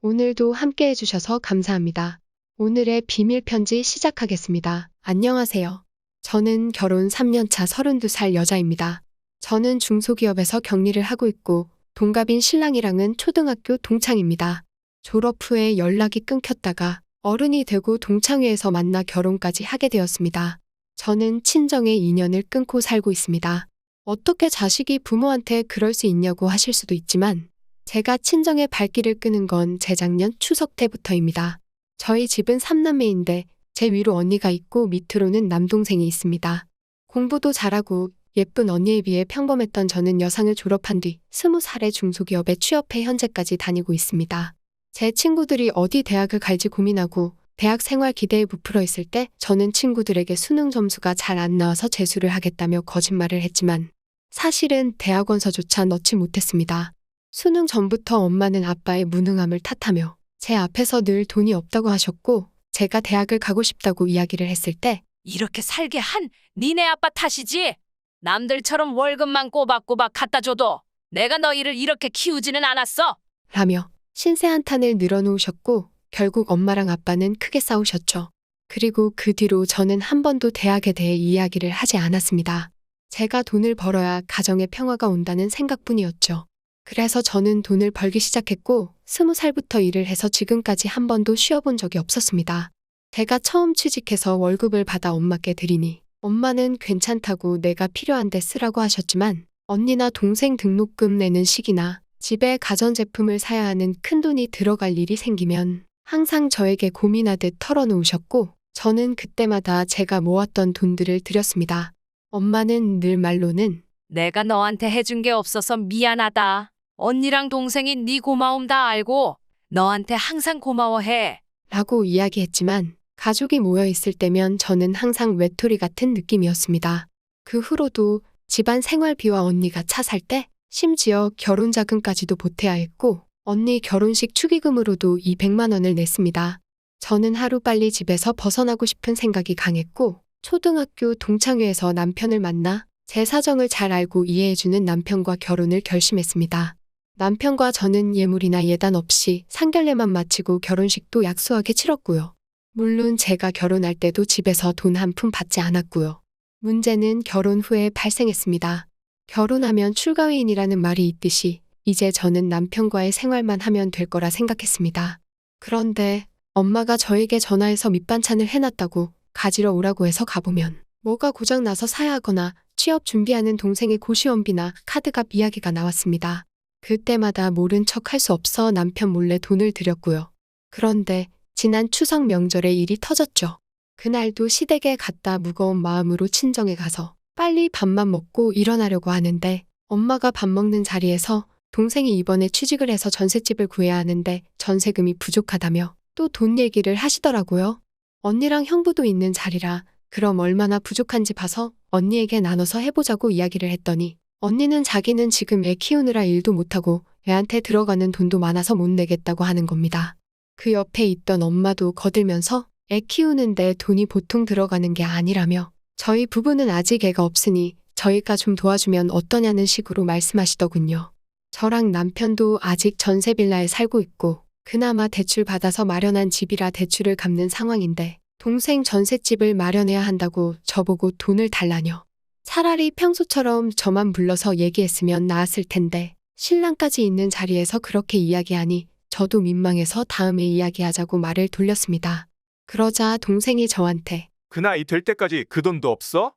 오늘도 함께 해주셔서 감사합니다. 오늘의 비밀 편지 시작하겠습니다. 안녕하세요. 저는 결혼 3년차 32살 여자입니다. 저는 중소기업에서 격리를 하고 있고 동갑인 신랑이랑은 초등학교 동창입니다. 졸업 후에 연락이 끊겼다가 어른이 되고 동창회에서 만나 결혼까지 하게 되었습니다. 저는 친정의 인연을 끊고 살고 있습니다. 어떻게 자식이 부모한테 그럴 수 있냐고 하실 수도 있지만 제가 친정의 발길을 끄는 건 재작년 추석 때부터입니다. 저희 집은 3남매인데 제 위로 언니가 있고 밑으로는 남동생이 있습니다. 공부도 잘하고 예쁜 언니에 비해 평범했던 저는 여상을 졸업한 뒤 20살에 중소기업에 취업해 현재까지 다니고 있습니다. 제 친구들이 어디 대학을 갈지 고민하고 대학 생활 기대에 부풀어 있을 때 저는 친구들에게 수능 점수가 잘 안 나와서 재수를 하겠다며 거짓말을 했지만 사실은 대학원서조차 넣지 못했습니다. 수능 전부터 엄마는 아빠의 무능함을 탓하며 제 앞에서 늘 돈이 없다고 하셨고 제가 대학을 가고 싶다고 이야기를 했을 때 이렇게 살게 한 니네 아빠 탓이지. 남들처럼 월급만 꼬박꼬박 갖다 줘도 내가 너희를 이렇게 키우지는 않았어. 라며 신세 한탄을 늘어놓으셨고 결국 엄마랑 아빠는 크게 싸우셨죠. 그리고 그 뒤로 저는 한 번도 대학에 대해 이야기를 하지 않았습니다. 제가 돈을 벌어야 가정의 평화가 온다는 생각뿐이었죠. 그래서 저는 돈을 벌기 시작했고 20살부터 일을 해서 지금까지 한 번도 쉬어본 적이 없었습니다. 제가 처음 취직해서 월급을 받아 엄마께 드리니 엄마는 괜찮다고 내가 필요한데 쓰라고 하셨지만 언니나 동생 등록금 내는 시기나 집에 가전제품을 사야 하는 큰돈이 들어갈 일이 생기면 항상 저에게 고민하듯 털어놓으셨고 저는 그때마다 제가 모았던 돈들을 드렸습니다. 엄마는 늘 말로는 내가 너한테 해준 게 없어서 미안하다. 언니랑 동생이 네 고마움 다 알고 너한테 항상 고마워해. 라고 이야기했지만 가족이 모여 있을 때면 저는 항상 외톨이 같은 느낌이었습니다. 그 후로도 집안 생활비와 언니가 차 살 때 심지어 결혼 자금까지도 보태야 했고 언니 결혼식 축의금으로도 200만 원을 냈습니다. 저는 하루빨리 집에서 벗어나고 싶은 생각이 강했고 초등학교 동창회에서 남편을 만나 제 사정을 잘 알고 이해해주는 남편과 결혼을 결심했습니다. 남편과 저는 예물이나 예단 없이 상견례만 마치고 결혼식도 약소하게 치렀고요. 물론 제가 결혼할 때도 집에서 돈 한 푼 받지 않았고요. 문제는 결혼 후에 발생했습니다. 결혼하면 출가회인이라는 말이 있듯이 이제 저는 남편과의 생활만 하면 될 거라 생각했습니다. 그런데 엄마가 저에게 전화해서 밑반찬을 해놨다고 가지러 오라고 해서 가보면 뭐가 고장나서 사야 하거나 취업 준비하는 동생의 고시원비나 카드값 이야기가 나왔습니다. 그때마다 모른 척 할 수 없어 남편 몰래 돈을 드렸고요. 그런데 지난 추석 명절에 일이 터졌죠. 그날도 시댁에 갔다 무거운 마음으로 친정에 가서 빨리 밥만 먹고 일어나려고 하는데 엄마가 밥 먹는 자리에서 동생이 이번에 취직을 해서 전셋집을 구해야 하는데 전세금이 부족하다며 또 돈 얘기를 하시더라고요. 언니랑 형부도 있는 자리라 그럼 얼마나 부족한지 봐서 언니에게 나눠서 해보자고 이야기를 했더니 언니는 자기는 지금 애 키우느라 일도 못하고 애한테 들어가는 돈도 많아서 못 내겠다고 하는 겁니다. 그 옆에 있던 엄마도 거들면서 애 키우는데 돈이 보통 들어가는 게 아니라며 저희 부부는 아직 애가 없으니 저희가 좀 도와주면 어떠냐는 식으로 말씀하시더군요. 저랑 남편도 아직 전세 빌라에 살고 있고 그나마 대출 받아서 마련한 집이라 대출을 갚는 상황인데 동생 전셋집을 마련해야 한다고 저보고 돈을 달라뇨. 차라리 평소처럼 저만 불러서 얘기했으면 나았을 텐데 신랑까지 있는 자리에서 그렇게 이야기하니 저도 민망해서 다음에 이야기하자고 말을 돌렸습니다. 그러자 동생이 저한테 그 나이 될 때까지 그 돈도 없어?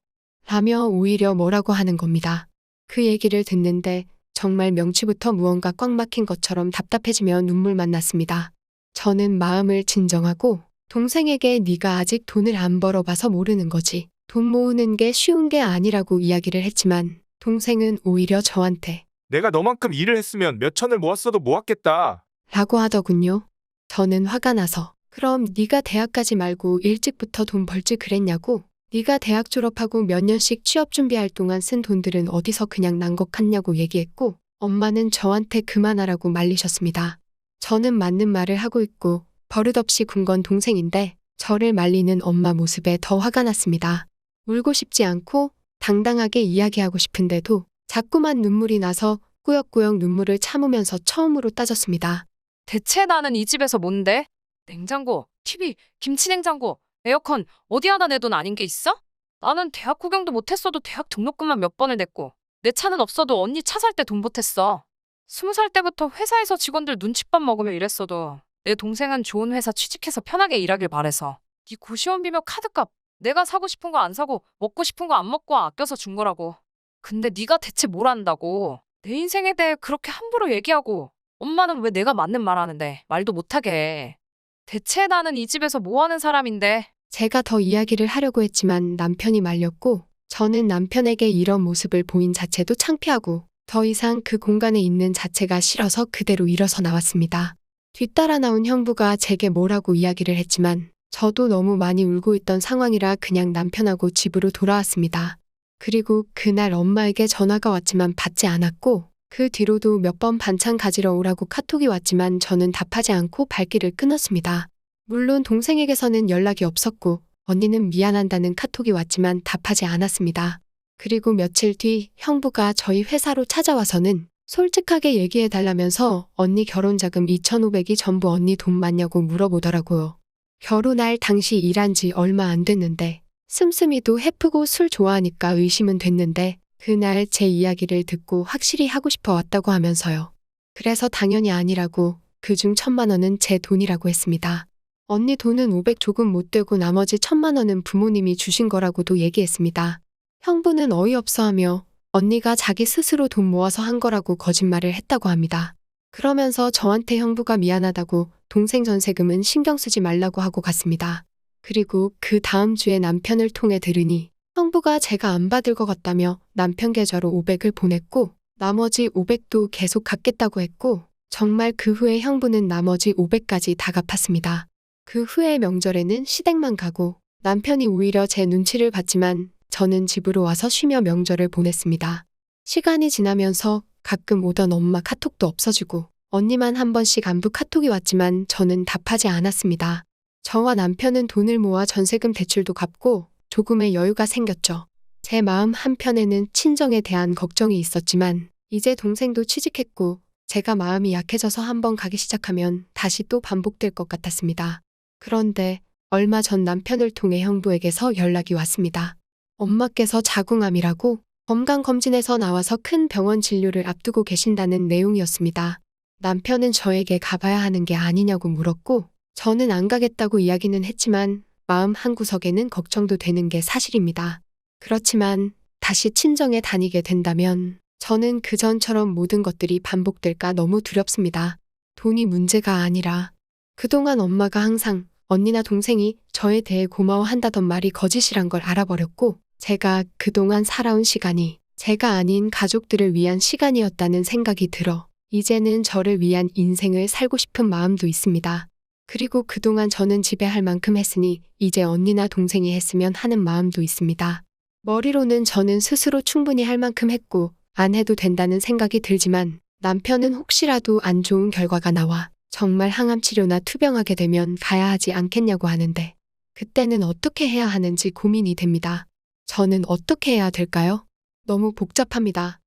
라며 오히려 뭐라고 하는 겁니다. 그 얘기를 듣는데 정말 명치부터 무언가 꽉 막힌 것처럼 답답해지며 눈물만 났습니다. 저는 마음을 진정하고 동생에게 네가 아직 돈을 안 벌어봐서 모르는 거지. 돈 모으는 게 쉬운 게 아니라고 이야기를 했지만 동생은 오히려 저한테 내가 너만큼 일을 했으면 몇 천을 모았어도 모았겠다. 라고 하더군요. 저는 화가 나서 그럼 네가 대학 가지 말고 일찍부터 돈 벌지 그랬냐고 네가 대학 졸업하고 몇 년씩 취업 준비할 동안 쓴 돈들은 어디서 그냥 난 것 같냐고 얘기했고 엄마는 저한테 그만하라고 말리셨습니다. 저는 맞는 말을 하고 있고 버릇없이 군 건 동생인데 저를 말리는 엄마 모습에 더 화가 났습니다. 울고 싶지 않고 당당하게 이야기하고 싶은데도 자꾸만 눈물이 나서 꾸역꾸역 눈물을 참으면서 처음으로 따졌습니다. 대체 나는 이 집에서 뭔데? 냉장고, TV, 김치냉장고, 에어컨 어디 하나 내 돈 아닌 게 있어? 나는 대학 구경도 못했어도 대학 등록금만 몇 번을 냈고 내 차는 없어도 언니 차 살 때 돈 보탰어. 20살 때부터 회사에서 직원들 눈칫밥 먹으며 일했어도 내 동생은 좋은 회사 취직해서 편하게 일하길 바래서 네 고시원비며 카드값 내가 사고 싶은 거 안 사고 먹고 싶은 거 안 먹고 아껴서 준 거라고. 근데 네가 대체 뭘 안다고 내 인생에 대해 그렇게 함부로 얘기하고 엄마는 왜 내가 맞는 말 하는데 말도 못하게 해. 대체 나는 이 집에서 뭐 하는 사람인데. 제가 더 이야기를 하려고 했지만 남편이 말렸고 저는 남편에게 이런 모습을 보인 자체도 창피하고 더 이상 그 공간에 있는 자체가 싫어서 그대로 일어서 나왔습니다. 뒤따라 나온 형부가 제게 뭐라고 이야기를 했지만 저도 너무 많이 울고 있던 상황이라 그냥 남편하고 집으로 돌아왔습니다. 그리고 그날 엄마에게 전화가 왔지만 받지 않았고 그 뒤로도 몇 번 반찬 가지러 오라고 카톡이 왔지만 저는 답하지 않고 발길을 끊었습니다. 물론 동생에게서는 연락이 없었고 언니는 미안한다는 카톡이 왔지만 답하지 않았습니다. 그리고 며칠 뒤 형부가 저희 회사로 찾아와서는 솔직하게 얘기해달라면서 언니 결혼자금 2,500이 전부 언니 돈 맞냐고 물어보더라고요. 결혼할 당시 일한 지 얼마 안 됐는데 씀씀이도 해프고 술 좋아하니까 의심은 됐는데 그날 제 이야기를 듣고 확실히 하고 싶어 왔다고 하면서요. 그래서 당연히 아니라고 그중 1,000만 원은 제 돈이라고 했습니다. 언니 돈은 500 조금 못 되고 나머지 1,000만 원은 부모님이 주신 거라고도 얘기했습니다. 형부는 어이없어하며 언니가 자기 스스로 돈 모아서 한 거라고 거짓말을 했다고 합니다. 그러면서 저한테 형부가 미안하다고 동생 전세금은 신경 쓰지 말라고 하고 갔습니다. 그리고 그 다음 주에 남편을 통해 들으니 형부가 제가 안 받을 것 같다며 남편 계좌로 500을 보냈고 나머지 500도 계속 갚겠다고 했고 정말 그 후에 형부는 나머지 500까지 다 갚았습니다. 그 후에 명절에는 시댁만 가고 남편이 오히려 제 눈치를 봤지만 저는 집으로 와서 쉬며 명절을 보냈습니다. 시간이 지나면서 가끔 오던 엄마 카톡도 없어지고 언니만 한 번씩 안부 카톡이 왔지만 저는 답하지 않았습니다. 저와 남편은 돈을 모아 전세금 대출도 갚고 조금의 여유가 생겼죠. 제 마음 한편에는 친정에 대한 걱정이 있었지만 이제 동생도 취직했고 제가 마음이 약해져서 한번 가기 시작하면 다시 또 반복될 것 같았습니다. 그런데 얼마 전 남편을 통해 형부에게서 연락이 왔습니다. 엄마께서 자궁암이라고 건강검진에서 나와서 큰 병원 진료를 앞두고 계신다는 내용이었습니다. 남편은 저에게 가봐야 하는 게 아니냐고 물었고 저는 안 가겠다고 이야기는 했지만 마음 한구석에는 걱정도 되는 게 사실입니다. 그렇지만 다시 친정에 다니게 된다면 저는 그전처럼 모든 것들이 반복될까 너무 두렵습니다. 돈이 문제가 아니라 그동안 엄마가 항상 언니나 동생이 저에 대해 고마워한다던 말이 거짓이란 걸 알아버렸고 제가 그동안 살아온 시간이 제가 아닌 가족들을 위한 시간이었다는 생각이 들어 이제는 저를 위한 인생을 살고 싶은 마음도 있습니다. 그리고 그동안 저는 집에 할 만큼 했으니 이제 언니나 동생이 했으면 하는 마음도 있습니다. 머리로는 저는 스스로 충분히 할 만큼 했고 안 해도 된다는 생각이 들지만 남편은 혹시라도 안 좋은 결과가 나와 정말 항암 치료나 투병하게 되면 가야 하지 않겠냐고 하는데 그때는 어떻게 해야 하는지 고민이 됩니다. 저는 어떻게 해야 될까요? 너무 복잡합니다.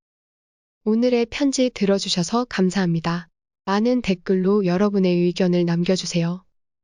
오늘의 편지 들어주셔서 감사합니다. 많은 댓글로 여러분의 의견을 남겨주세요.